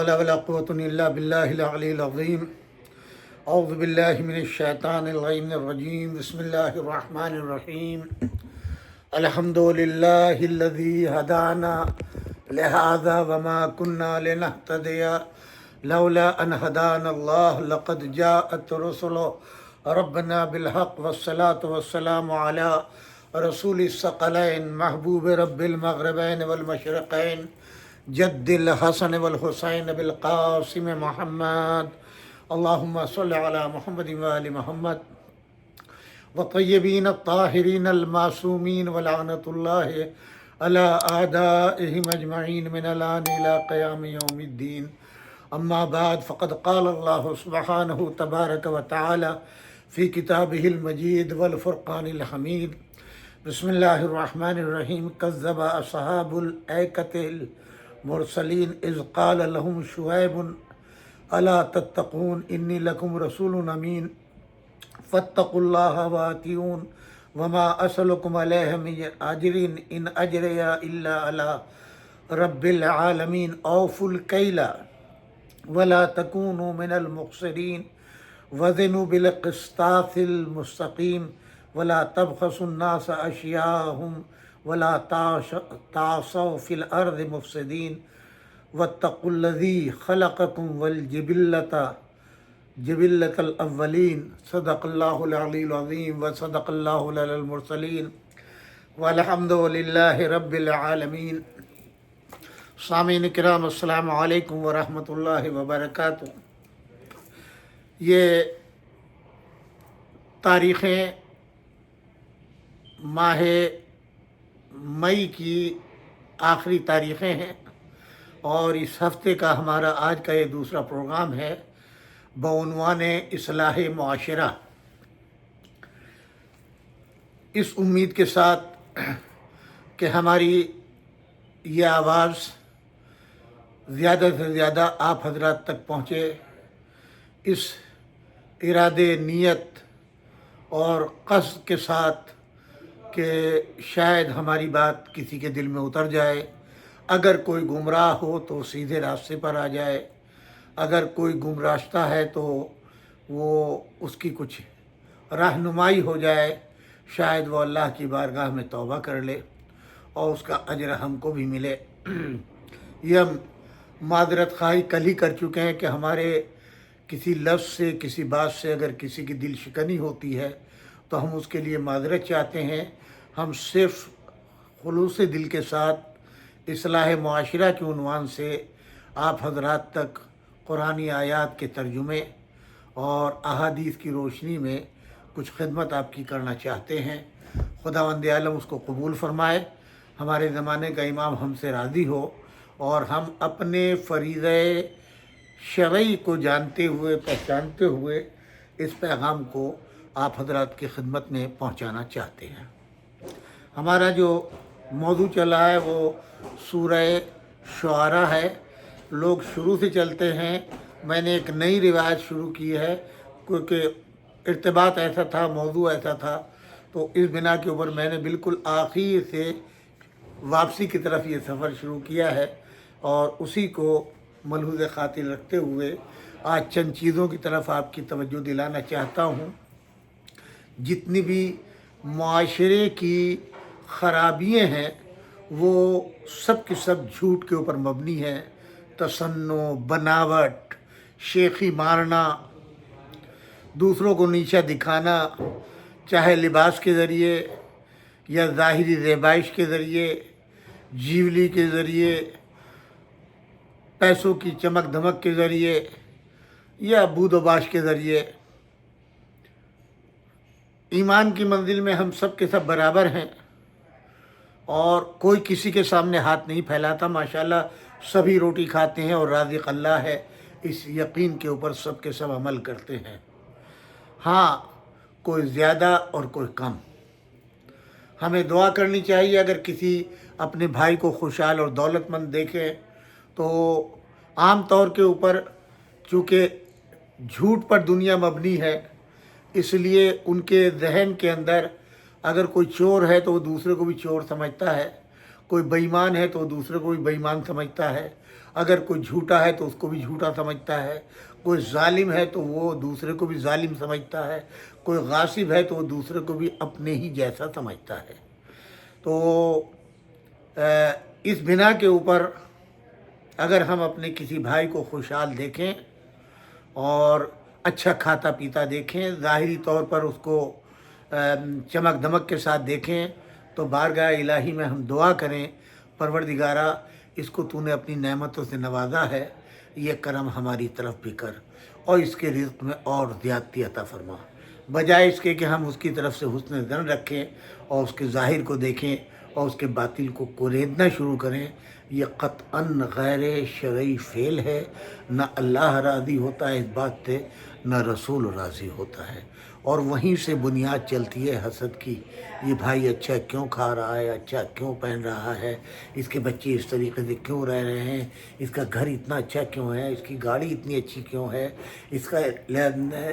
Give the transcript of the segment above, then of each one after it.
حول ولا قوة إلا بالله العلي العظيم أعوذ بالله من الشيطان اللعين الرجيم بسم الله الرحمن الرحيم الحمد لله الذي هدانا لهذا وما كنا لنهتدي لولا أن هدانا الله لقد جاءت رسل ربنا بالحق والصلاة والسلام على رسول الثقلين محبوب رب المغربين والمشرقين جد الحسن والحسین بالقاسم محمد اللہم صل علی محمد وآل محمد والطیبین الطاہرین المعصومین ولعنۃ اللہ علی اعدائہم اجمعین من الآن الی قیام یوم الدین اما بعد فقد قال اللہ سبحانہ تبارک وتعالی فی کتابہ المجید والفرقان الحمید بسم اللہ الرحمن الرحیم کذب اصحاب الایکۃ مرسلین اذ قال لهم شعیب الا تتقون انی لکم رسول امین فاتقوا اللہ واتیون وما اسألکم علیہ من اجر ان اجری الا علی رب العالمین اوفوا الکیل ولا تکونوا من المخسرین وزنوا بالقسطاس المستقیم ولا تبخسوا الناس اشیاءهم ولا تعصوا في الأرض مفسدين واتقوا الذي خلقكم جبلة الأولين صدق الله العلي العظيم وصدق الله العلي المرسلين والحمد لله رب العالمين سامعین کرام السلام علیکم ورحمۃ اللہ وبرکاتہ۔ یہ تاریخیں ماہ مئی کی آخری تاریخیں ہیں اور اس ہفتے کا ہمارا آج کا یہ دوسرا پروگرام ہے بعنوان اصلاح معاشرہ۔ اس امید کے ساتھ کہ ہماری یہ آواز زیادہ سے زیادہ آپ حضرات تک پہنچے، اس ارادے نیت اور قصد کے ساتھ کہ شاید ہماری بات کسی کے دل میں اتر جائے، اگر کوئی گمراہ ہو تو سیدھے راستے پر آ جائے، اگر کوئی گمراستہ ہے تو وہ اس کی کچھ رہنمائی ہو جائے، شاید وہ اللہ کی بارگاہ میں توبہ کر لے اور اس کا اجر ہم کو بھی ملے۔ یہ ہم معذرت خواہی کل ہی کر چکے ہیں کہ ہمارے کسی لفظ سے کسی بات سے اگر کسی کی دل شکنی ہوتی ہے تو ہم اس کے لیے معذرت چاہتے ہیں۔ ہم صرف خلوص دل کے ساتھ اصلاح معاشرہ کے عنوان سے آپ حضرات تک قرآنی آیات کے ترجمے اور احادیث کی روشنی میں کچھ خدمت آپ کی کرنا چاہتے ہیں۔ خداوند عالم اس کو قبول فرمائے، ہمارے زمانے کا امام ہم سے راضی ہو اور ہم اپنے فریضہ شرعی کو جانتے ہوئے پہچانتے ہوئے اس پیغام کو آپ حضرات کی خدمت میں پہنچانا چاہتے ہیں۔ ہمارا جو موضوع چلا ہے وہ سورہ شعراء ہے۔ لوگ شروع سے چلتے ہیں، میں نے ایک نئی روایت شروع کی ہے کیونکہ ارتباط ایسا تھا، موضوع ایسا تھا، تو اس بنا کے اوپر میں نے بالکل آخر سے واپسی کی طرف یہ سفر شروع کیا ہے اور اسی کو ملحوظ خاطر رکھتے ہوئے آج چند چیزوں کی طرف آپ کی توجہ دلانا چاہتا ہوں۔ جتنی بھی معاشرے کی خرابیاں ہیں وہ سب کی سب جھوٹ کے اوپر مبنی ہیں، تصنع، بناوٹ، شیخی مارنا، دوسروں کو نیچا دکھانا، چاہے لباس کے ذریعے یا ظاہری زیبائش کے ذریعے، جیولی کے ذریعے، پیسوں کی چمک دھمک کے ذریعے یا بود و باش کے ذریعے۔ ایمان کی منزل میں ہم سب کے سب برابر ہیں اور کوئی کسی کے سامنے ہاتھ نہیں پھیلاتا، ماشاءاللہ سبھی روٹی کھاتے ہیں اور رازق اللہ ہے، اس یقین کے اوپر سب کے سب عمل کرتے ہیں۔ ہاں، کوئی زیادہ اور کوئی کم۔ ہمیں دعا کرنی چاہیے اگر کسی اپنے بھائی کو خوشحال اور دولت مند دیکھیں تو عام طور کے اوپر چونکہ جھوٹ پر دنیا مبنی ہے اس لیے ان کے ذہن کے اندر اگر کوئی چور ہے تو وہ دوسرے کو بھی چور سمجھتا ہے، کوئی بے ایمان ہے تو وہ دوسرے کو بھی بے ایمان سمجھتا ہے، اگر کوئی جھوٹا ہے تو اس کو بھی جھوٹا سمجھتا ہے، کوئی ظالم ہے تو وہ دوسرے کو بھی ظالم سمجھتا ہے، کوئی غاصب ہے تو وہ دوسرے کو بھی اپنے ہی جیسا سمجھتا ہے۔ تو اس بنا کے اوپر اگر ہم اپنے کسی بھائی کو خوشحال دیکھیں اور اچھا کھاتا پیتا دیکھیں، ظاہری طور پر اس کو چمک دمک کے ساتھ دیکھیں، تو بارگاہ الہی میں ہم دعا کریں، پروردگارہ اس کو تو نے اپنی نعمتوں سے نوازا ہے، یہ کرم ہماری طرف بھی کر اور اس کے رزق میں اور زیادتی عطا فرما، بجائے اس کے کہ ہم اس کی طرف سے حسن ظن رکھیں اور اس کے ظاہر کو دیکھیں اور اس کے باطل کو کوریدنا شروع کریں۔ یہ قطعاً غیر شرعی فعل ہے، نہ اللہ راضی ہوتا ہے اس بات سے، نہ رسول راضی ہوتا ہے، اور وہیں سے بنیاد چلتی ہے حسد کی۔ یہ بھائی اچھا کیوں کھا رہا ہے، اچھا کیوں پہن رہا ہے، اس کے بچے اس طریقے سے کیوں رہ رہے ہیں، اس کا گھر اتنا اچھا کیوں ہے، اس کی گاڑی اتنی اچھی کیوں ہے، اس کا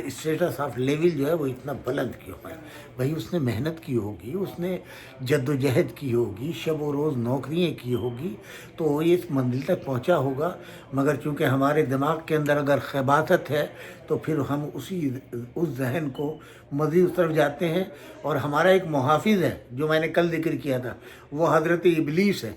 اسٹیٹس آف لیول جو ہے وہ اتنا بلند کیوں ہے۔ بھائی اس نے محنت کی ہوگی، اس نے جد و جہد کی ہوگی، شب و روز نوکریاں کی ہوگی، تو وہ اس منزل تک پہنچا ہوگا، مگر چونکہ ہمارے دماغ کے اندر اگر خباثت ہے تو پھر ہم اس ذہن کو مزید اس طرف جاتے ہیں، اور ہمارا ایک محافظ ہے جو میں نے کل ذکر کیا تھا، وہ حضرت ابلیس ہے،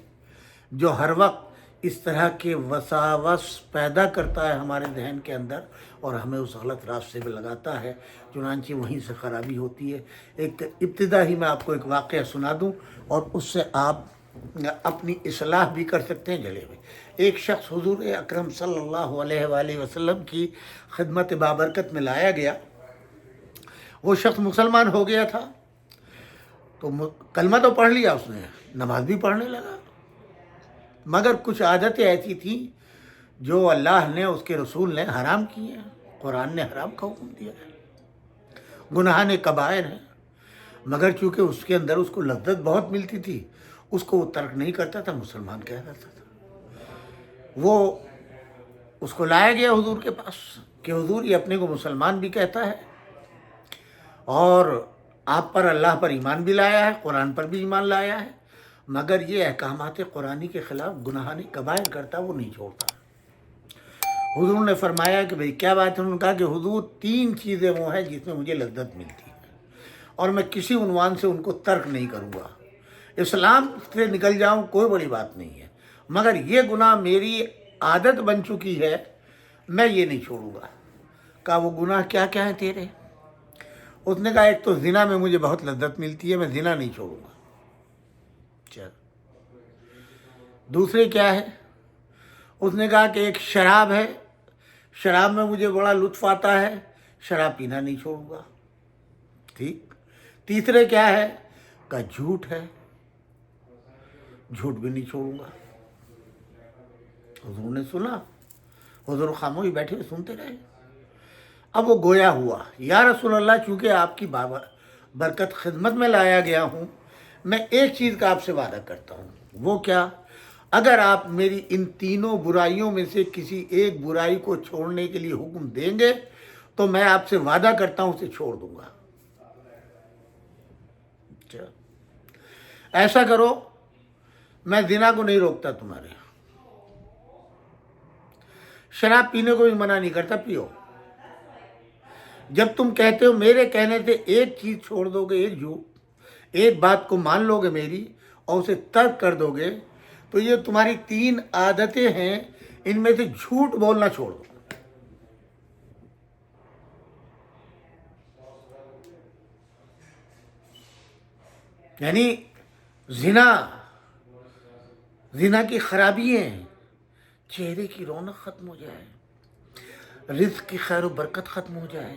جو ہر وقت اس طرح کے وساوس پیدا کرتا ہے ہمارے ذہن کے اندر اور ہمیں اس غلط راستے پہ لگاتا ہے، چنانچہ وہیں سے خرابی ہوتی ہے۔ ایک ابتدا ہی میں آپ کو ایک واقعہ سنا دوں اور اس سے آپ اپنی اصلاح بھی کر سکتے ہیں جلے میں۔ ایک شخص حضور اکرم صلی اللہ علیہ وآلہ وسلم کی خدمت بابرکت میں لایا گیا۔ وہ شخص مسلمان ہو گیا تھا، تو کلمہ تو پڑھ لیا اس نے، نماز بھی پڑھنے لگا، مگر کچھ عادتیں ایسی تھیں جو اللہ نے، اس کے رسول نے حرام کی ہیں، قرآن نے حرام کا حکم دیا ہے، گناہ کبائر ہیں، مگر چونکہ اس کے اندر اس کو لذت بہت ملتی تھی، اس کو وہ ترک نہیں کرتا تھا، مسلمان کہہ کرتا تھا۔ وہ اس کو لایا گیا حضور کے پاس کہ حضور یہ اپنے کو مسلمان بھی کہتا ہے اور آپ پر، اللہ پر ایمان بھی لایا ہے، قرآن پر بھی ایمان لایا ہے، مگر یہ احکامات قرآنی کے خلاف گناہ کبائر کرتا، وہ نہیں چھوڑتا۔ حضور نے فرمایا کہ بھئی کیا بات ہے؟ انہوں نے کہا کہ حضور 3 چیزیں وہ ہیں جس میں مجھے لذت ملتی ہے اور میں کسی عنوان سے ان کو ترک نہیں کروں گا، اسلام سے نکل جاؤں کوئی بڑی بات نہیں ہے، مگر یہ گناہ میری عادت بن چکی ہے، میں یہ نہیں چھوڑوں گا۔ کہا وہ گناہ کیا کیا ہیں تیرے؟ اس نے کہا ایک تو زنا میں مجھے بہت لذت ملتی ہے، میں زنا نہیں چھوڑوں گا۔ چل دوسرے کیا ہے؟ اس نے کہا کہ ایک شراب ہے، شراب میں مجھے بڑا لطف آتا ہے، شراب پینا نہیں چھوڑوں گا۔ ٹھیک۔ تیسرے کیا ہے؟ کہا جھوٹ ہے، جھوٹ بھی نہیں چھوڑوں گا۔ حضور نے سنا، حضور خاموش بیٹھے سنتے رہے۔ اب وہ گویا ہوا، یا رسول اللہ چونکہ آپ کی برکت خدمت میں لایا گیا ہوں، میں ایک چیز کا آپ سے وعدہ کرتا ہوں۔ وہ کیا؟ اگر آپ میری ان تینوں برائیوں میں سے کسی ایک برائی کو چھوڑنے کے لیے حکم دیں گے تو میں آپ سے وعدہ کرتا ہوں اسے چھوڑ دوں گا۔ ایسا کرو، میں زنا کو نہیں روکتا تمہارے، شراب پینے کو بھی منع نہیں کرتا، پیو، جب تم کہتے ہو میرے کہنے سے ایک چیز چھوڑ دو گے، ایک بات کو مان لو گے میری اور اسے ترک کر دو گے، تو یہ تمہاری 3 عادتیں ہیں، ان میں سے جھوٹ بولنا چھوڑ دو۔ یعنی زنا کی خرابی ہیں، چہرے کی رونق ختم ہو جائے، رزق کی خیر و برکت ختم ہو جائے،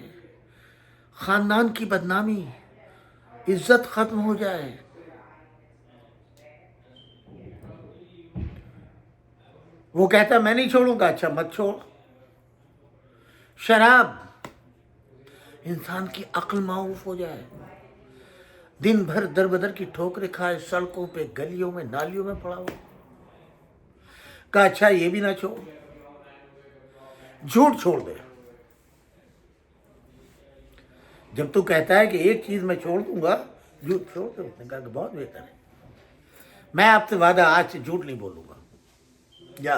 خاندان کی بدنامی، عزت ختم ہو جائے۔ وہ کہتا میں نہیں چھوڑوں گا، اچھا مت چھوڑ۔ شراب، انسان کی عقل معوف ہو جائے، دن بھر در بدر کی ٹھوکریں کھائے، سڑکوں پہ، گلیوں میں، نالیوں میں پڑا ہو۔ کہا اچھا یہ بھی نہ چھوڑ، جھوٹ چھوڑ دے۔ جب تو کہتا ہے کہ ایک چیز میں چھوڑ دوں گا، جھوٹ چھوڑ دے۔ اس نے کہا کہ بہت بہتر ہے، میں آپ سے وعدہ آج سے جھوٹ نہیں بولوں گا، جا۔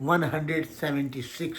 176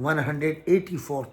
184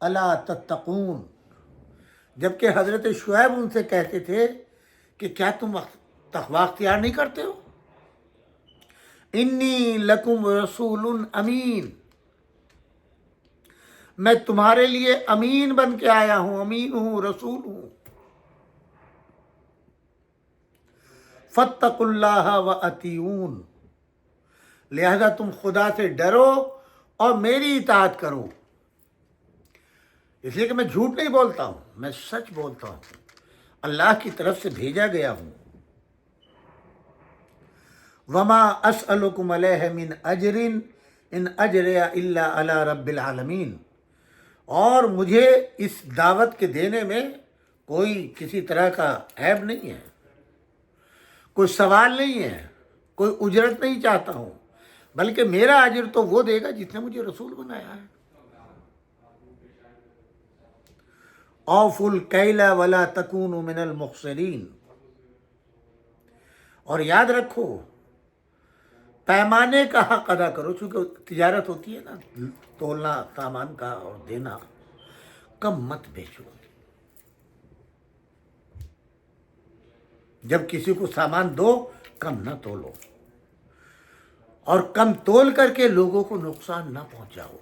الا تتقون، جبکہ حضرت شعیب ان سے کہتے تھے کہ کیا تم تقوی اختیار نہیں کرتے ہو؟ انی لکم رسول امین، میں تمہارے لیے امین بن کے آیا ہوں، امین ہوں، رسول ہوں۔ فاتقوا اللہ واطیعون، لہذا تم خدا سے ڈرو اور میری اطاعت کرو، اس لیے کہ میں جھوٹ نہیں بولتا ہوں، میں سچ بولتا ہوں، اللہ کی طرف سے بھیجا گیا ہوں۔ وما اسألکم علیہ من اجر ان اجری الا علی رب العالمین، اور مجھے اس دعوت کے دینے میں کوئی کسی طرح کا عیب نہیں ہے، کوئی سوال نہیں ہے، کوئی اجرت نہیں چاہتا ہوں، بلکہ میرا اجر تو وہ دے گا جس نے مجھے رسول بنایا ہے۔ اوفوا الکیل ولا تکونوا من المخسرین، اور یاد رکھو پیمانے کا حق ادا کرو، چونکہ تجارت ہوتی ہے نا، تولنا سامان کا اور دینا، کم مت بیچو۔ جب کسی کو سامان دو کم نہ تولو، اور کم تول کر کے لوگوں کو نقصان نہ پہنچاؤ۔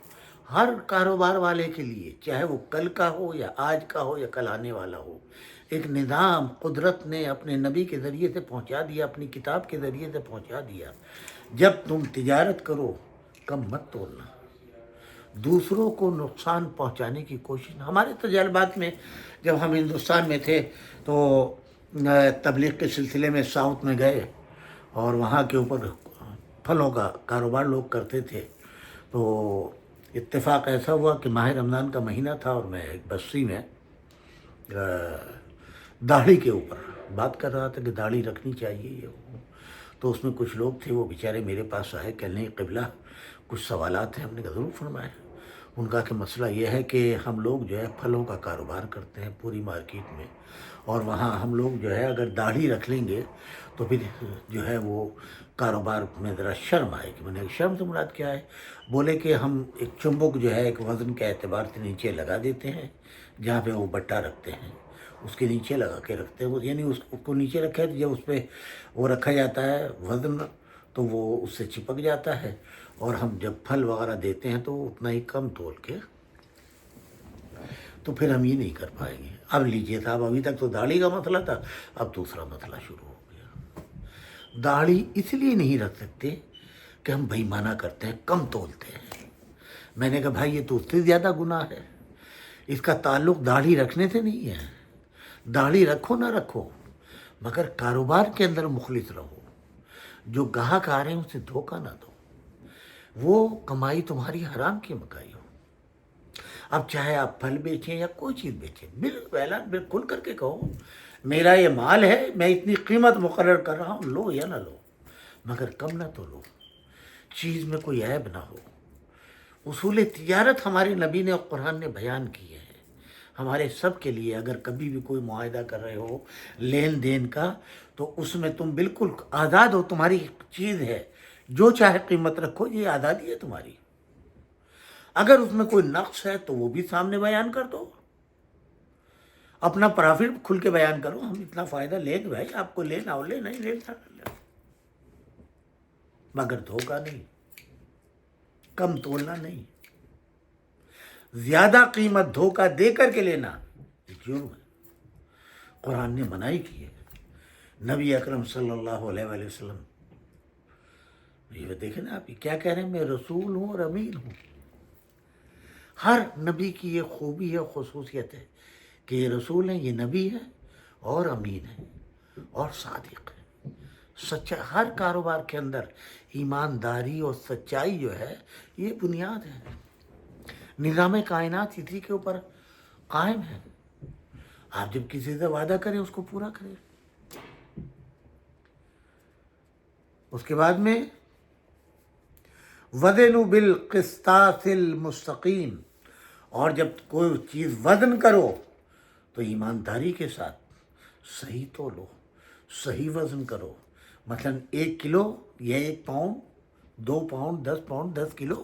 ہر کاروبار والے کے لیے، چاہے وہ کل کا ہو یا آج کا ہو یا کل آنے والا ہو، ایک نظام قدرت نے اپنے نبی کے ذریعے سے پہنچا دیا، اپنی کتاب کے ذریعے سے پہنچا دیا۔ جب تم تجارت کرو کم مت تولنا، دوسروں کو نقصان پہنچانے کی کوشش۔ ہمارے تجربات میں جب ہم ہندوستان میں تھے تو تبلیغ کے سلسلے میں ساؤتھ میں گئے، اور وہاں کے اوپر پھلوں کا کاروبار لوگ کرتے تھے، تو اتفاق ایسا ہوا کہ ماہ رمضان کا مہینہ تھا، اور میں ایک بستی میں داڑھی کے اوپر بات کر رہا تھا کہ داڑھی رکھنی چاہیے یہ وہ۔ تو اس میں کچھ لوگ تھے، وہ بیچارے میرے پاس آئے، کہنے قبلہ کچھ سوالات ہیں۔ ہم نے کہا ضرور فرمائے۔ ان کا کہ مسئلہ یہ ہے کہ ہم لوگ جو ہے پھلوں کا کاروبار کرتے ہیں پوری مارکیٹ میں، اور وہاں ہم لوگ جو ہے اگر داڑھی رکھ لیں گے تو پھر جو ہے وہ کاروبار میں ذرا شرم آئے گی۔ میں نے شرم سے مراد کیا ہے؟ بولے کہ ہم ایک چمبک جو ہے ایک وزن کے اعتبار سے نیچے لگا دیتے ہیں، جہاں پہ وہ بٹا رکھتے ہیں اس کے نیچے لگا کے رکھتے ہیں، یعنی اس کو نیچے رکھے تو جب اس پہ وہ رکھا جاتا ہے وزن تو وہ اس سے چپک جاتا ہے، اور ہم جب پھل وغیرہ دیتے ہیں تو اتنا ہی کم تول کے، تو پھر ہم یہ نہیں کر پائیں گے۔ اب لیجئے صاحب، ابھی تک تو داڑھی کا مسئلہ تھا، اب دوسرا مسئلہ شروع ہو گیا۔ داڑھی اس لیے نہیں رکھ سکتے کہ ہم بےایمانہ کرتے ہیں، کم تولتے ہیں۔ میں نے کہا بھائی یہ تو اس سے زیادہ گناہ ہے، اس کا تعلق داڑھی رکھنے سے نہیں ہے۔ داڑھی رکھو نہ رکھو، مگر کاروبار کے اندر مخلص رہو، جو گاہک آ رہے ہیں اسے دھوکہ نہ دو، وہ کمائی تمہاری حرام کی مکائی ہو۔ اب چاہے آپ پھل بیچیں یا کوئی چیز بیچیں، اعلان کھل کر کے کہو میرا یہ مال ہے، میں اتنی قیمت مقرر کر رہا ہوں، لو یا نہ لو، مگر کم نہ تو لو، چیز میں کوئی عیب نہ ہو۔ اصول تجارت ہمارے نبی نے اور قرآن نے بیان کیے ہیں ہمارے سب کے لیے۔ اگر کبھی بھی کوئی معاہدہ کر رہے ہو لین دین کا، تو اس میں تم بالکل آزاد ہو، تمہاری چیز ہے، جو چاہے قیمت رکھو، یہ آزادی ہے تمہاری۔ اگر اس میں کوئی نقص ہے تو وہ بھی سامنے بیان کر دو، اپنا پرافٹ کھل کے بیان کرو، ہم اتنا فائدہ لیں گے بھائی، آپ کو لینا ہو لے، نہیں لینا لے، مگر دھوکہ نہیں، کم تولنا نہیں، زیادہ قیمت دھوکہ دے کر کے لینا جرم ہے، قرآن نے منائی کی ہے۔ نبی اکرم صلی اللہ علیہ وآلہ وسلم یہ دیکھیں نا، آپ کیا کہہ رہے ہیں، میں رسول ہوں اور امین ہوں۔ ہر نبی کی یہ خوبی ہے، خصوصیت ہے کہ یہ رسول ہیں، یہ نبی ہے، اور امین ہے، اور صادق ہے، سچا۔ ہر کاروبار کے اندر ایمانداری اور سچائی جو ہے یہ بنیاد ہے۔ نظام کائنات اسی کے اوپر قائم ہے۔ آپ جب کسی سے وعدہ کریں اس کو پورا کریں۔ اس کے بعد میں وزنوا بالقسطاس المستقیم، اور جب کوئی چیز وزن کرو تو ایمانداری کے ساتھ صحیح تولو، صحیح وزن کرو۔ مثلا 1 کلو یا 1 پاؤنڈ، 2 پاؤنڈ، 10 پاؤنڈ، 10 کلو،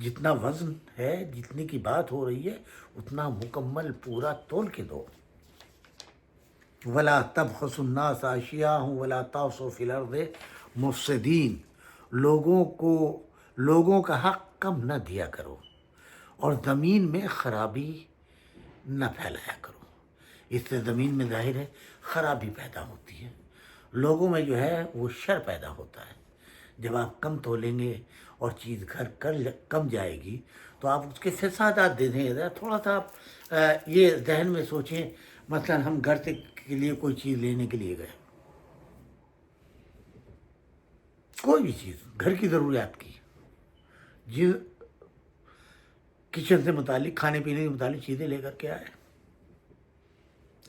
جتنا وزن ہے، جتنی کی بات ہو رہی ہے، اتنا مکمل پورا تول کے دو. ولا تبخسوا الناس اشیاءهم ولا تعصوا فی الارض مفسدین. لوگوں کا حق کم نہ دیا کرو اور زمین میں خرابی نہ پھیلایا کرو. اس سے زمین میں ظاہر ہے خرابی پیدا ہوتی ہے، لوگوں میں جو ہے وہ شر پیدا ہوتا ہے. جب آپ کم تولیں گے اور چیز گھر کم جائے گی تو آپ اس کے فسادات دے دیں گے. تھوڑا سا آپ یہ ذہن میں سوچیں، مثلا ہم گھر سے کے لیے کوئی چیز لینے کے لیے گئے، کوئی بھی چیز گھر کی ضروریات کی، جی کچن سے متعلق، کھانے پینے کے متعلق چیزیں لے کر کے آئے،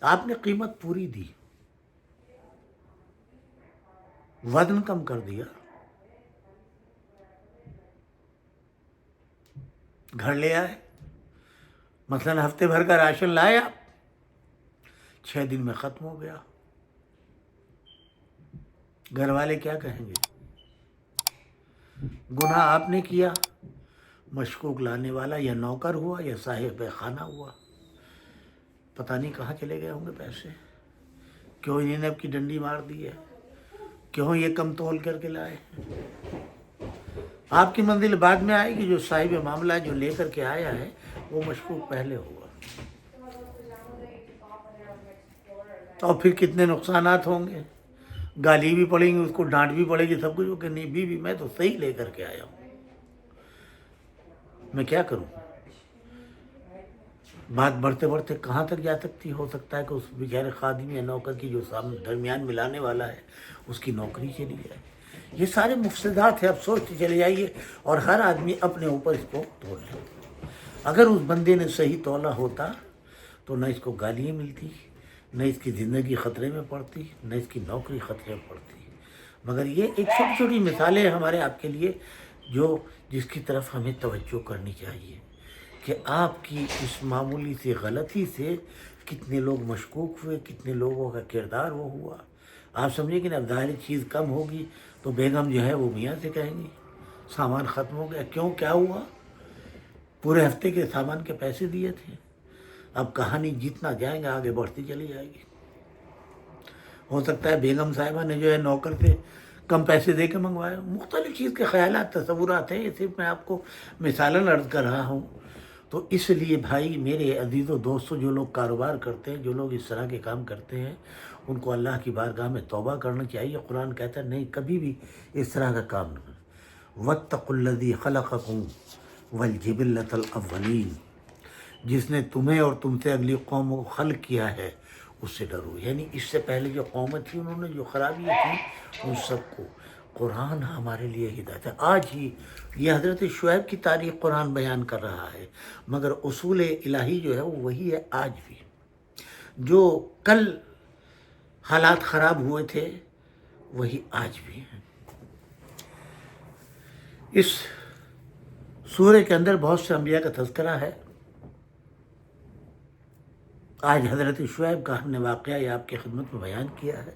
آپ نے قیمت پوری دی، وزن کم کر دیا، گھر لے آئے، مثلا ہفتے بھر کا راشن لائے آپ، 6 دن میں ختم ہو گیا. گھر والے کیا کہیں گے؟ گناہ آپ نے کیا، مشکوک لانے والا یا نوکر ہوا یا صاحب خانہ ہوا. پتہ نہیں کہاں چلے گئے ہوں گے پیسے، کیوں انہیں نے اب کی ڈنڈی مار دی ہے، کیوں یہ کم تول کر کے لائے. آپ کی منزل بعد میں آئے گی، جو صاحب معاملہ جو لے کر کے آیا ہے وہ مشکوک پہلے ہوگا. اور پھر کتنے نقصانات ہوں گے، گالی بھی پڑیں گی، اس کو ڈانٹ بھی پڑے گی، سب کچھ. کہ نہیں بیوی میں تو صحیح لے کر کے آیا ہوں، میں کیا کروں. بات بڑھتے بڑھتے کہاں تک جا سکتی، ہو سکتا ہے کہ اس بیچارے خادم یا نوکر کی جو درمیان ملانے والا ہے اس کی نوکری چلی جائے. یہ سارے مفسدات ہیں. اب سوچتے چلے جائیے اور ہر آدمی اپنے اوپر اس کو تول لے. اگر اس بندے نے صحیح تولا ہوتا تو نہ اس کو گالیاں ملتی، نہ اس کی زندگی خطرے میں پڑتی، نہ اس کی نوکری خطرے میں پڑتی. مگر یہ ایک چھوٹی چھوٹی مثالیں ہمارے آپ کے لیے جس کی طرف ہمیں توجہ کرنی چاہیے کہ آپ کی اس معمولی سی غلطی سے کتنے لوگ مشکوک ہوئے، کتنے لوگوں کا کردار وہ ہوا. آپ سمجھیں کہ اب ظاہری چیز کم ہوگی تو بیگم جو ہے وہ میاں سے کہیں گی سامان ختم ہو گیا. کیوں، کیا ہوا؟ پورے ہفتے کے سامان کے پیسے دیے تھے. اب کہانی جتنا جائیں گا آگے بڑھتی چلی جائے گی. ہو سکتا ہے بیگم صاحبہ نے جو ہے نوکر سے کم پیسے دے کے منگوایا. مختلف چیز کے خیالات، تصورات ہیں. یہ صرف میں آپ کو مثالاً عرض کر رہا ہوں. تو اس لیے بھائی میرے عزیزوں دوستوں، جو لوگ کاروبار کرتے ہیں، جو لوگ اس طرح کے کام کرتے ہیں، ان کو اللہ کی بارگاہ میں توبہ کرنا چاہیے. قرآن کہتا ہے نہیں، کبھی بھی اس طرح کا کام نہ کریں. وَاتَّقُوا الَّذِي خَلَقَكُمْ وَالْجِبِلَّةَ الْأَوَّلِينَ. جس نے تمہیں اور تم سے اگلی قوموں کو خلق کیا ہے اس سے ڈرو. یعنی اس سے پہلے جو قومیں تھیں انہوں نے جو خرابیاں تھیں ان سب کو. قرآن ہمارے لیے ہدایت ہے. آج ہی یہ حضرت شعیب کی تاریخ قرآن بیان کر رہا ہے، مگر اصول الہی جو ہے وہ وہی ہے آج بھی. جو کل حالات خراب ہوئے تھے وہی آج بھی ہیں. اس سورہ کے اندر بہت سے انبیاء کا تذکرہ ہے. آج حضرت شعیب کا ہم نے واقعہ یہ آپ کی خدمت میں بیان کیا ہے.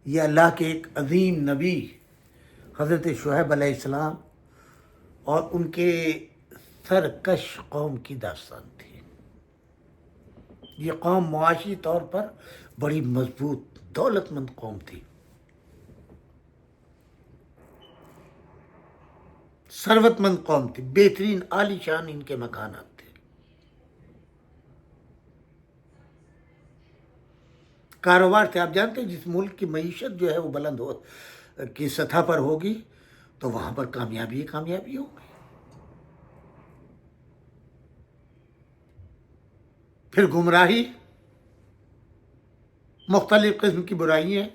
یہ اللہ کے ایک عظیم نبی حضرت شعیب علیہ السلام اور ان کے سرکش قوم کی داستان تھی. یہ قوم معاشی طور پر بڑی مضبوط دولت مند قوم تھی، ثروت مند قوم تھی، بہترین عالی شان ان کے مکانات تھے. کاروبار تھے. آپ جانتے ہیں جس ملک کی معیشت جو ہے وہ بلند کی سطح پر ہوگی تو وہاں پر کامیابی ہوگی. پھر گمراہی، مختلف قسم کی برائیاں.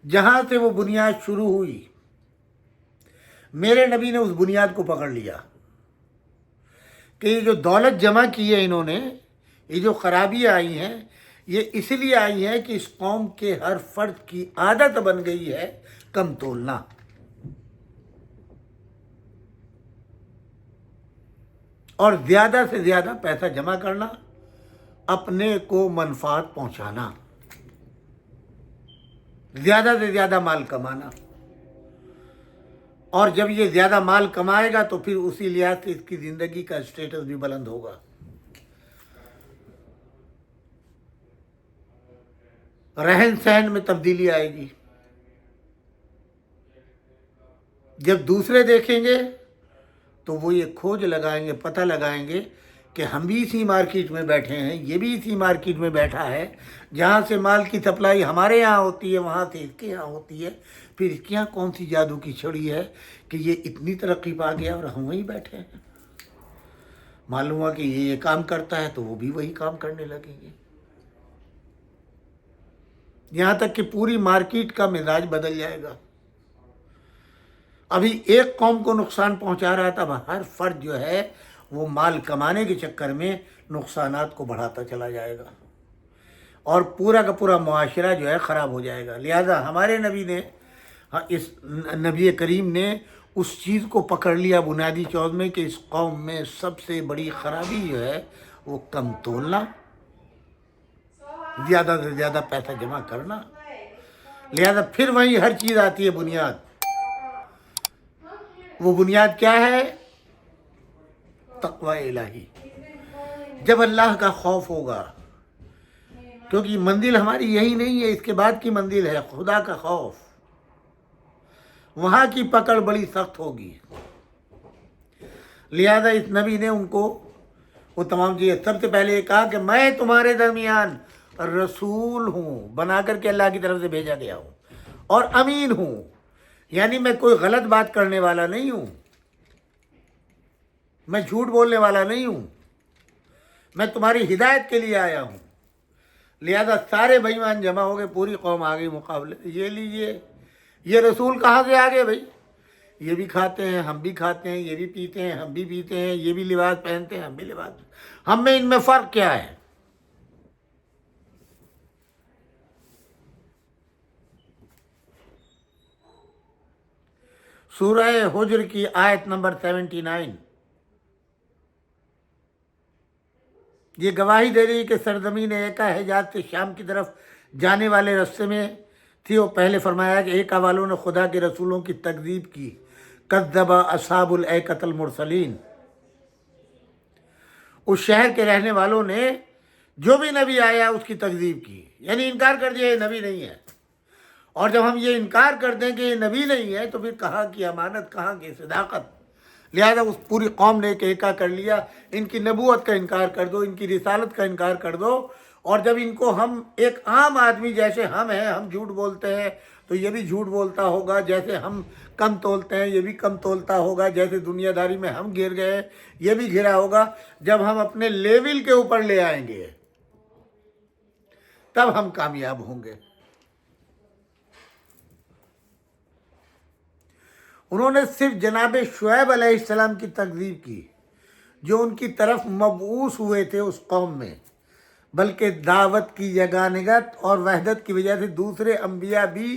جہاں سے وہ بنیاد شروع ہوئی میرے نبی نے اس بنیاد کو پکڑ لیا کہ یہ جو دولت جمع کی ہے انہوں نے، یہ جو خرابیاں آئی ہیں یہ اس لیے آئی ہیں کہ اس قوم کے ہر فرد کی عادت بن گئی ہے کم تولنا. اور زیادہ سے زیادہ پیسہ جمع کرنا، اپنے کو منفعت پہنچانا، زیادہ سے زیادہ مال کمانا. اور جب یہ زیادہ مال کمائے گا تو پھر اسی لحاظ سے اس کی زندگی کا اسٹیٹس بھی بلند ہوگا. رہن سہن میں تبدیلی آئے گی. جب دوسرے دیکھیں گے تو وہ یہ کھوج لگائیں گے، پتہ لگائیں گے کہ ہم بھی اسی مارکیٹ میں بیٹھے ہیں، یہ بھی اسی مارکیٹ میں بیٹھا ہے، جہاں سے مال کی سپلائی ہمارے یہاں ہوتی ہے وہاں سے اس کے یہاں ہوتی ہے. پھر اس کے یہاں کون سی جادو کی چھڑی ہے کہ یہ اتنی ترقی پا گیا اور ہم وہیں بیٹھے ہیں. معلوم ہوا کہ یہ کام کرتا ہے تو وہ بھی وہی کام کرنے لگیں گے. یہاں تک کہ پوری مارکیٹ کا مزاج بدل جائے گا. ابھی ایک قوم کو نقصان پہنچا رہا تھا، اب ہر فرد جو ہے وہ مال کمانے کے چکر میں نقصانات کو بڑھاتا چلا جائے گا اور پورا کا پورا معاشرہ جو ہے خراب ہو جائے گا. لہذا ہمارے نبی نے، اس نبی کریم نے اس چیز کو پکڑ لیا بنیادی چوز میں کہ اس قوم میں سب سے بڑی خرابی جو ہے وہ کم تولنا، زیادہ سے زیادہ پیسہ جمع کرنا. لہذا پھر وہیں ہر چیز آتی ہے بنیاد. وہ بنیاد کیا ہے؟ تقوی الہی. جب اللہ کا خوف ہوگا، کیونکہ منزل ہماری یہی نہیں ہے، اس کے بعد کی منزل ہے خدا کا خوف. وہاں کی پکڑ بڑی سخت ہوگی. لہذا اس نبی نے ان کو وہ تمام چیزیں، سب سے پہلے یہ کہا کہ میں تمہارے درمیان رسول ہوں، بنا کر کے اللہ کی طرف سے بھیجا گیا ہوں، اور امین ہوں، یعنی میں کوئی غلط بات کرنے والا نہیں ہوں، میں جھوٹ بولنے والا نہیں ہوں، میں تمہاری ہدایت کے لیے آیا ہوں. لہذا سارے بے ایمان جمع ہو گئے، پوری قوم آ گئی مقابلے. یہ لیجئے، یہ رسول کہاں سے آ گئے بھائی؟ یہ بھی کھاتے ہیں، ہم بھی کھاتے ہیں، یہ بھی پیتے ہیں، ہم بھی پیتے ہیں، یہ بھی لباس پہنتے ہیں، ہم بھی لباس. ہم میں ان میں فرق کیا ہے؟ سورہ حجر کی آیت نمبر 79 یہ گواہی دے رہی کہ سرزمین ایکا حجاز سے شام کی طرف جانے والے رستے میں تھی. وہ پہلے فرمایا کہ ایکا والوں نے خدا کے رسولوں کی تکذیب کی. کذب اصحاب الایکۃ المرسلین. اس شہر کے رہنے والوں نے جو بھی نبی آیا اس کی تکذیب کی، یعنی انکار کر دیا یہ نبی نہیں ہے. اور جب ہم یہ انکار کر دیں کہ یہ نبی نہیں ہے تو پھر کہاں کی امانت، کہاں کی صداقت. لہذا اس پوری قوم نے ایک ایکا کر لیا، ان کی نبوت کا انکار کر دو، ان کی رسالت کا انکار کر دو. اور جب ان کو ہم ایک عام آدمی جیسے ہم ہیں، ہم جھوٹ بولتے ہیں تو یہ بھی جھوٹ بولتا ہوگا، جیسے ہم کم تولتے ہیں یہ بھی کم تولتا ہوگا، جیسے دنیا داری میں ہم گر گئے یہ بھی گرا ہوگا. جب ہم اپنے لیول کے اوپر لے آئیں گے تب ہم کامیاب ہوں گے. انہوں نے صرف جناب شعیب علیہ السلام کی تکذیب کی جو ان کی طرف مبعوث ہوئے تھے اس قوم میں، بلکہ دعوت کی یگانگت اور وحدت کی وجہ سے دوسرے انبیاء بھی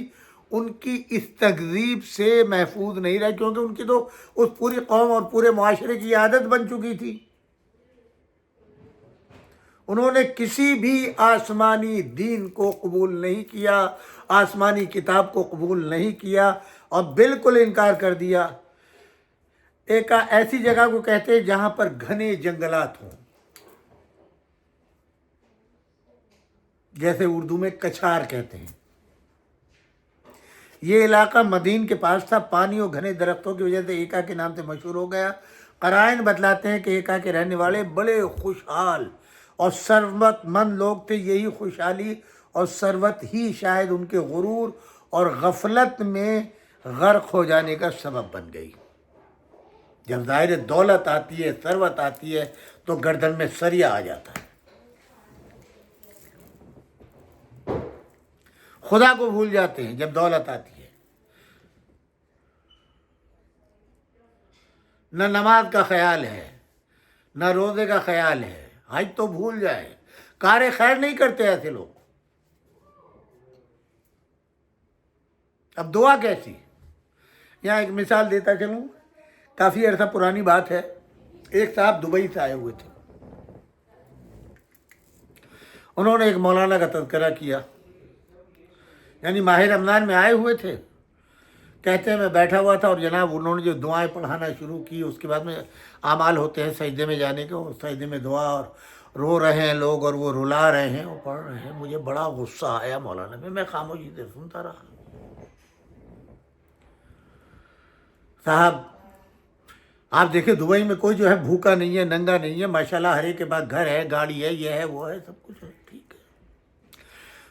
ان کی اس تکذیب سے محفوظ نہیں رہے، کیونکہ ان کی تو اس پوری قوم اور پورے معاشرے کی عادت بن چکی تھی. انہوں نے کسی بھی آسمانی دین کو قبول نہیں کیا، آسمانی کتاب کو قبول نہیں کیا اور بالکل انکار کر دیا. ایک ایسی جگہ کو کہتے ہیں جہاں پر گھنے جنگلات ہوں، جیسے اردو میں کچھار کہتے ہیں. یہ علاقہ مدین کے پاس تھا، پانی اور گھنے درختوں کی وجہ سے ایکا کے نام سے مشہور ہو گیا. قرائن بتلاتے ہیں کہ ایکا کے رہنے والے بڑے خوشحال اور ثروت مند لوگ تھے. یہی خوشحالی اور ثروت ہی شاید ان کے غرور اور غفلت میں غرق ہو جانے کا سبب بن گئی. جب ظاہر دولت آتی ہے، ثروت آتی ہے تو گردن میں سریا آ جاتا ہے. خدا کو بھول جاتے ہیں جب دولت آتی ہے. نہ نماز کا خیال ہے، نہ روزے کا خیال ہے، حج تو بھول جائے. کار خیر نہیں کرتے ایسے لوگ. اب دعا کیسی؟ یہاں ایک مثال دیتا چلوں، کافی عرصہ پرانی بات ہے. ایک صاحب دبئی سے آئے ہوئے تھے. انہوں نے ایک مولانا کا تذکرہ کیا، یعنی ماہ رمضان میں آئے ہوئے تھے. کہتے ہیں میں بیٹھا ہوا تھا اور جناب انہوں نے جو دعائیں پڑھانا شروع کی، اس کے بعد میں اعمال ہوتے ہیں سجدے میں جانے کے، اور سجدے میں دعا، اور رو رہے ہیں لوگ اور وہ رلا رہے ہیں اور پڑھ رہے ہیں. مجھے بڑا غصہ آیا مولانا پہ، میں خاموشی سے سنتا رہا. صاحب آپ دیکھیں دبئی میں کوئی جو ہے بھوکا نہیں ہے، ننگا نہیں ہے، ماشاءاللہ ہر ایک کے پاس گھر ہے، گاڑی ہے، یہ ہے وہ ہے، سب کچھ ہے، ٹھیک ہے.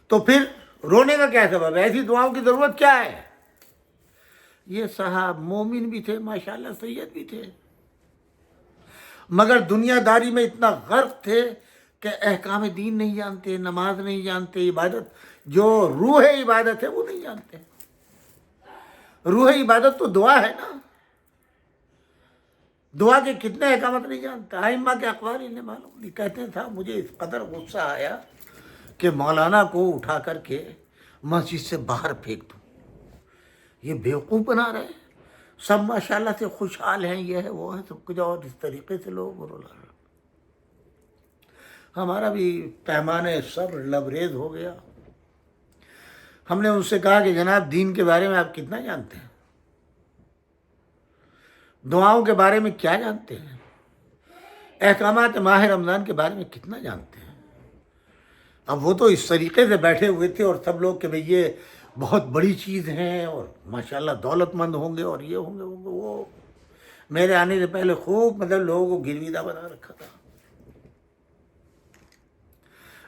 تو پھر رونے کا کیا سبب ہے؟ ایسی دعاؤں کی ضرورت کیا ہے؟ یہ صاحب مومن بھی تھے ماشاءاللہ، سید بھی تھے، مگر دنیا داری میں اتنا غرق تھے کہ احکام دین نہیں جانتے، نماز نہیں جانتے، عبادت جو روح عبادت ہے وہ نہیں جانتے. روح عبادت تو دعا ہے نا، دعا کے کتنے احکامات نہیں جانتا. ائمہ کے اقوال انہیں معلوم نہیں. کہتے تھا مجھے اس قدر غصہ آیا کہ مولانا کو اٹھا کر کے مسجد سے باہر پھینک دوں. یہ بیوقوف بنا رہے ہیں، سب ماشاءاللہ سے خوشحال ہیں، یہ ہے وہ ہے سب کچھ، اور اس طریقے سے لوگ رولا رہے. ہمارا بھی پیمانے سب لبریز ہو گیا. ہم نے ان سے کہا کہ جناب دین کے بارے میں آپ کتنا جانتے ہیں؟ دعاؤں کے بارے میں کیا جانتے ہیں؟ احکامات ماہ رمضان کے بارے میں کتنا جانتے ہیں؟ اب وہ تو اس طریقے سے بیٹھے ہوئے تھے اور سب لوگ کہ بھئی یہ بہت بڑی چیز ہیں اور ماشاءاللہ دولت مند ہوں گے اور یہ ہوں گے. وہ میرے آنے سے پہلے خوب مطلب لوگوں کو گرویدہ بنا رکھا تھا.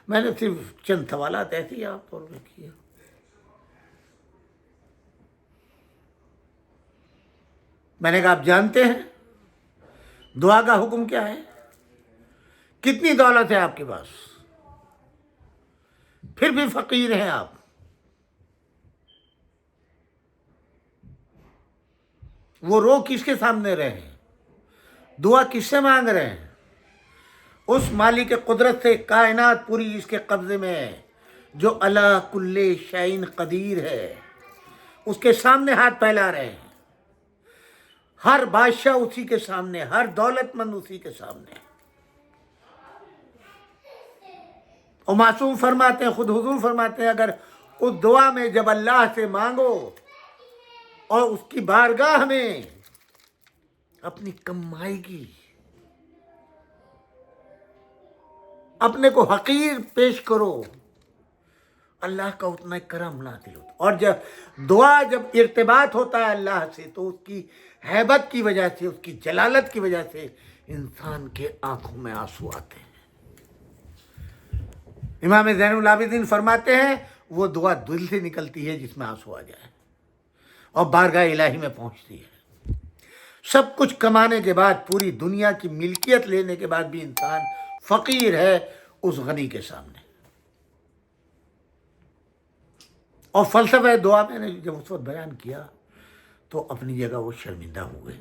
میں نے صرف چند سوالات ایسے ہی آپ طور پہ کیے. میں نے کہا آپ جانتے ہیں دعا کا حکم کیا ہے؟ کتنی دولت ہے آپ کے پاس، پھر بھی فقیر ہیں آپ. وہ رو کس کے سامنے رہے ہیں؟ دعا کس سے مانگ رہے ہیں؟ اس مالک قدرت سے، کائنات پوری جس کے قبضے میں ہے، جو علی کل شیء قدیر ہے، اس کے سامنے ہاتھ پھیلا رہے ہیں. ہر بادشاہ اسی کے سامنے، ہر دولت مند اسی کے سامنے. اور معصوم فرماتے ہیں، خود حضور فرماتے ہیں، اگر اس دعا میں جب اللہ سے مانگو اور اس کی بارگاہ میں اپنی کمائی کی، اپنے کو حقیر پیش کرو، اللہ کا اتنا کرم نازل ہوتا. اور جب ارتباط ہوتا ہے اللہ سے تو اس کی ہیبت کی وجہ سے، اس کی جلالت کی وجہ سے انسان کے آنکھوں میں آنسو آتے ہیں. امام زین العابدین فرماتے ہیں وہ دعا دل سے نکلتی ہے جس میں آنسو آ جائے اور بارگاہ الہی میں پہنچتی ہے. سب کچھ کمانے کے بعد، پوری دنیا کی ملکیت لینے کے بعد بھی انسان فقیر ہے اس غنی کے سامنے. اور فلسفہ دعا میں نے جب اس وقت بیان کیا تو اپنی جگہ وہ شرمندہ ہوئے.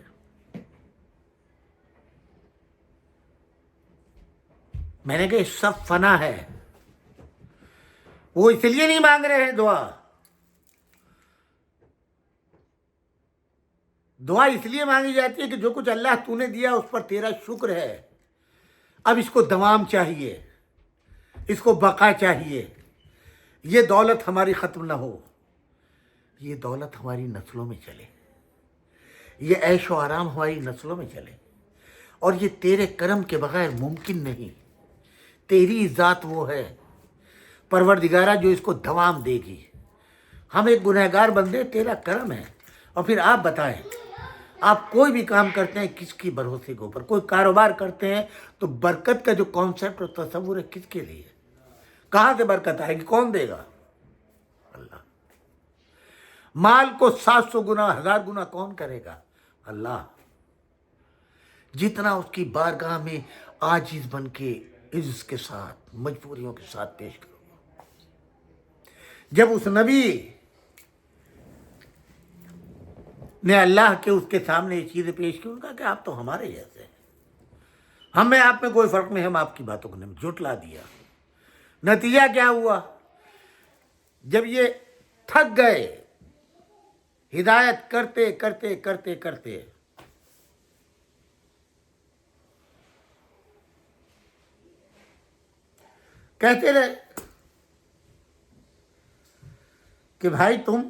میں نے کہا یہ سب فنا ہے. وہ اس لیے نہیں مانگ رہے ہیں دعا اس لیے مانگی جاتی ہے کہ جو کچھ اللہ تو نے دیا اس پر تیرا شکر ہے، اب اس کو دوام چاہیے، اس کو بقا چاہیے. یہ دولت ہماری ختم نہ ہو، یہ دولت ہماری نسلوں میں چلے، یہ عیش و آرام ہماری نسلوں میں چلے. اور یہ تیرے کرم کے بغیر ممکن نہیں. تیری ذات وہ ہے پروردگارہ جو اس کو دوام دے گی. ہم ایک گنہگار بندے، تیرا کرم ہے. اور پھر آپ بتائیں، آپ کوئی بھی کام کرتے ہیں کس کی بھروسے کے اوپر؟ کوئی کاروبار کرتے ہیں تو برکت کا جو کانسیپٹ اور تصور ہے کس کے لیے؟ کہاں سے برکت آئے گی؟ کون دے گا؟ اللہ. مال کو 700 گنا 1000 گنا کون کرے گا؟ اللہ. جتنا اس کی بارگاہ میں عاجز بن کے عجز کے ساتھ، مجبوریوں کے ساتھ پیش کرو. جب اس نبی نے اللہ کے اس کے سامنے یہ چیزیں پیش کی، ان کا کہ آپ تو ہمارے جیسے ہیں، ہمیں آپ میں کوئی فرق نہیں، ہم آپ کی باتوں کو نہیں. جھٹلا دیا. نتیجہ کیا ہوا؟ جب یہ تھک گئے ہدایت کرتے کرتے کرتے کرتے، کہتے رہے کہ بھائی تم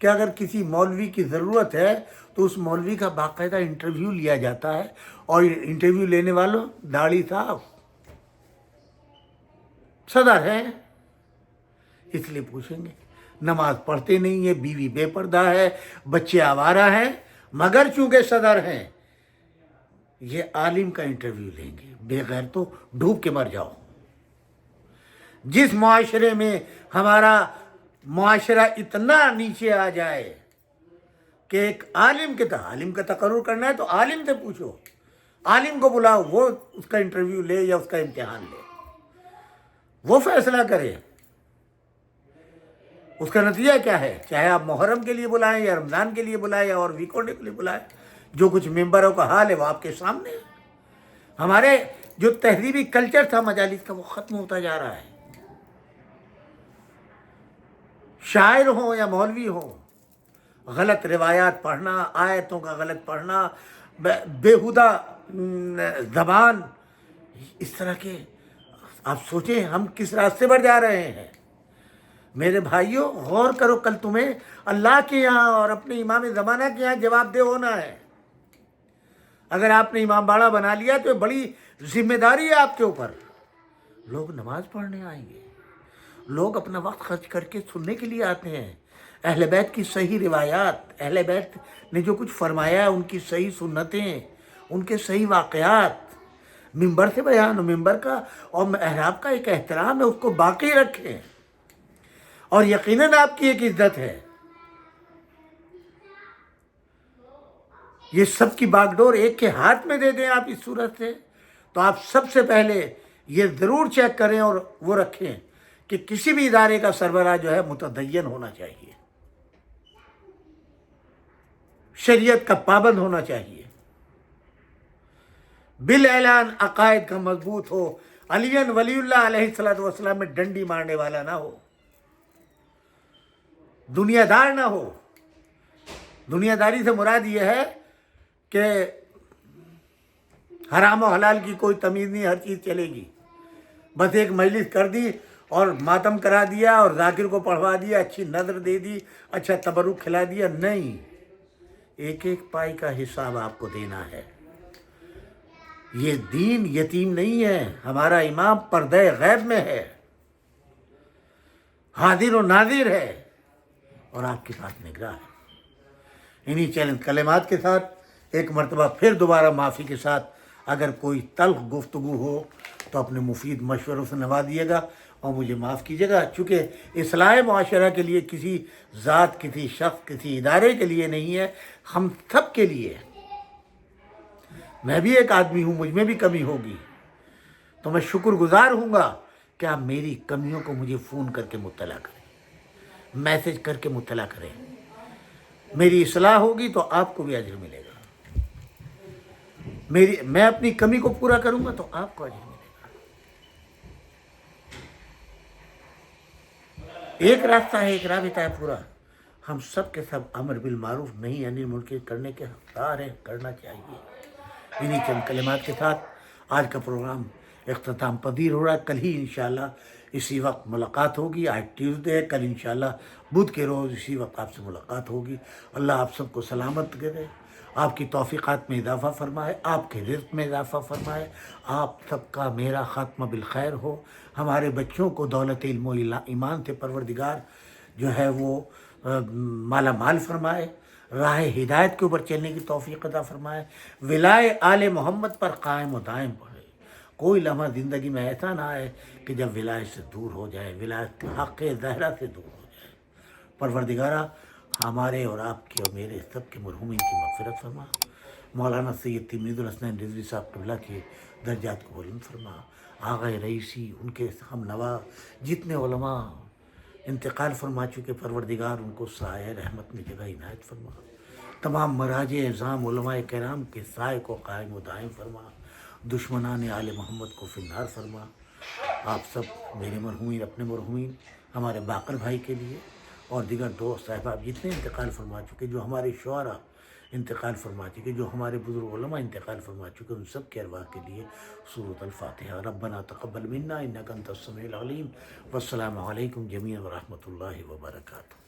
کہ اگر کسی مولوی کی ضرورت ہے تو اس مولوی کا باقاعدہ انٹرویو لیا جاتا ہے، اور انٹرویو لینے والوں داڑھی صاحب صدر ہیں، اس لیے پوچھیں گے۔ نماز پڑھتے نہیں ہیں، بیوی بے پردہ ہے، بچے آوارہ ہیں، مگر چونکہ صدر ہیں یہ عالم کا انٹرویو لیں گے۔ بے غیر تو ڈوب کے مر جاؤ۔ جس معاشرے میں ہمارا معاشرہ اتنا نیچے آ جائے کہ ایک عالم کا تقرر کرنا ہے تو عالم سے پوچھو، عالم کو بلاؤ، وہ اس کا انٹرویو لے یا اس کا امتحان لے، وہ فیصلہ کرے اس کا نتیجہ کیا ہے۔ چاہے آپ محرم کے لیے بلائیں یا رمضان کے لیے بلائیں یا اور ویکینڈ کے لیے بلائیں، جو کچھ ممبروں کا حال ہے وہ آپ کے سامنے ہے۔ ہمارے جو تہذیبی کلچر تھا مجالس کا وہ ختم ہوتا جا رہا ہے۔ شاعر ہوں یا مولوی ہوں، غلط روایات پڑھنا، آیتوں کا غلط پڑھنا، بیہودہ زبان، اس طرح کے، آپ سوچیں ہم کس راستے پر جا رہے ہیں۔ میرے بھائیوں غور کرو، کل تمہیں اللہ کے یہاں اور اپنے امام زمانہ کے یہاں جواب دہ ہونا ہے۔ اگر آپ نے امام باڑہ بنا لیا تو بڑی ذمہ داری ہے آپ کے اوپر۔ لوگ نماز پڑھنے آئیں گے، لوگ اپنا وقت خرچ کر کے سننے کے لیے آتے ہیں۔ اہل بیت کی صحیح روایات، اہل بیت نے جو کچھ فرمایا ہے ان کی صحیح سنتیں، ان کے صحیح واقعات ممبر سے بیان ہو۔ ممبر کا اور محراب کا ایک احترام ہے، اس کو باقی رکھیں، اور یقیناً آپ کی ایک عزت ہے۔ یہ سب کی باغ ڈور ایک کے ہاتھ میں دے دیں آپ اس صورت سے، تو آپ سب سے پہلے یہ ضرور چیک کریں اور وہ رکھیں کہ کسی بھی ادارے کا سربراہ جو ہے متدین ہونا چاہیے، شریعت کا پابند ہونا چاہیے، بالاعلان عقائد کا مضبوط ہو، علی ولی اللہ علیہ السلام میں ڈنڈی مارنے والا نہ ہو، دنیا دار نہ ہو۔ دنیا داری سے مراد یہ ہے کہ حرام و حلال کی کوئی تمیز نہیں، ہر چیز چلے گی، بس ایک مجلس کر دی اور ماتم کرا دیا اور ذاکر کو پڑھوا دیا، اچھی نظر دے دی، اچھا تبرک کھلا دیا، نہیں، ایک ایک پائی کا حساب آپ کو دینا ہے۔ یہ دین یتیم نہیں ہے، ہمارا امام پردہ غیب میں ہے، حاضر و ناظر ہے، اور آپ کے پاس نگراں ہے۔ انہی چیلنج کلمات کے ساتھ ایک مرتبہ پھر دوبارہ معافی کے ساتھ، اگر کوئی تلخ گفتگو ہو تو اپنے مفید مشوروں سے نوازیے گا اور مجھے معاف کیجیے گا، چونکہ اصلاح معاشرہ کے لیے کسی ذات، کسی شخص، کسی ادارے کے لیے نہیں ہے، ہم سب کے لیے ہے۔ میں بھی ایک آدمی ہوں، مجھ میں بھی کمی ہوگی، تو میں شکر گزار ہوں گا کہ آپ میری کمیوں کو مجھے فون کر کے مطلع کریں، میسج کر کے مطلع کریں۔ میری اصلاح ہوگی تو آپ کو بھی اجر ملے گا، میں اپنی کمی کو پورا کروں گا تو آپ کو اجر ملے گا۔ ایک راستہ ہے، ایک رابطہ ہے پورا، ہم سب کے سب امر بالمعروف نہی عن المنکر کرنے کے حقدار ہیں، کرنا چاہیے۔ انہی چند کلمات کے ساتھ آج کا پروگرام اختتام پذیر ہو رہا ہے۔ کل ہی انشاءاللہ اسی وقت ملاقات ہوگی، آج ٹیوزڈے ہے، کل انشاءاللہ بدھ کے روز اسی وقت آپ سے ملاقات ہوگی۔ اللہ آپ سب کو سلامت کرے، آپ کی توفیقات میں اضافہ فرمائے، آپ کے رزق میں اضافہ فرمائے، آپ سب کا میرا خاتمہ بالخیر ہو۔ ہمارے بچوں کو دولت علم و ایمان سے پروردگار جو ہے وہ مالا مال فرمائے، راہ ہدایت کے اوپر چلنے کی توفیق عطا فرمائے، ولائے آل محمد پر قائم و دائم پڑھے۔ کوئی لمحہ زندگی میں ایسا نہ آئے کہ جب ولایت سے دور ہو جائے، ولایت کے حق زہرا سے دور ہو جائے۔ پروردگارہ ہمارے اور آپ کے اور میرے سب کے مرحومین کی مغفرت فرما، مولانا سید تلميذ الحسنین رضوی صاحب قبلہ کے درجات کو بلند فرما، آغا رئیسی، ان کے ہم نوا جتنے علماء انتقال فرما چکے، پروردگار ان کو سایہ رحمت میں جگہ عنایت فرما، تمام مراجع اعظام علماء کرام کے سائے کو قائم و دائم فرما، دشمنان آل محمد کو فی النار فرما۔ آپ سب میرے مرحومین، اپنے مرحومین، ہمارے باقر بھائی کے لیے اور دیگر دوست احباب جتنے انتقال فرما چکے، جو ہمارے شعراء انتقال فرما چکے، جو ہمارے بزرگ علماء انتقال فرما چکے، ان سب کے ارواح کے لیے سورۃ الفاتحہ۔ ربنا تقبل منا انک انت السمیع العلیم، والسلام علیکم جمیعا ورحمۃ اللہ وبرکاتہ۔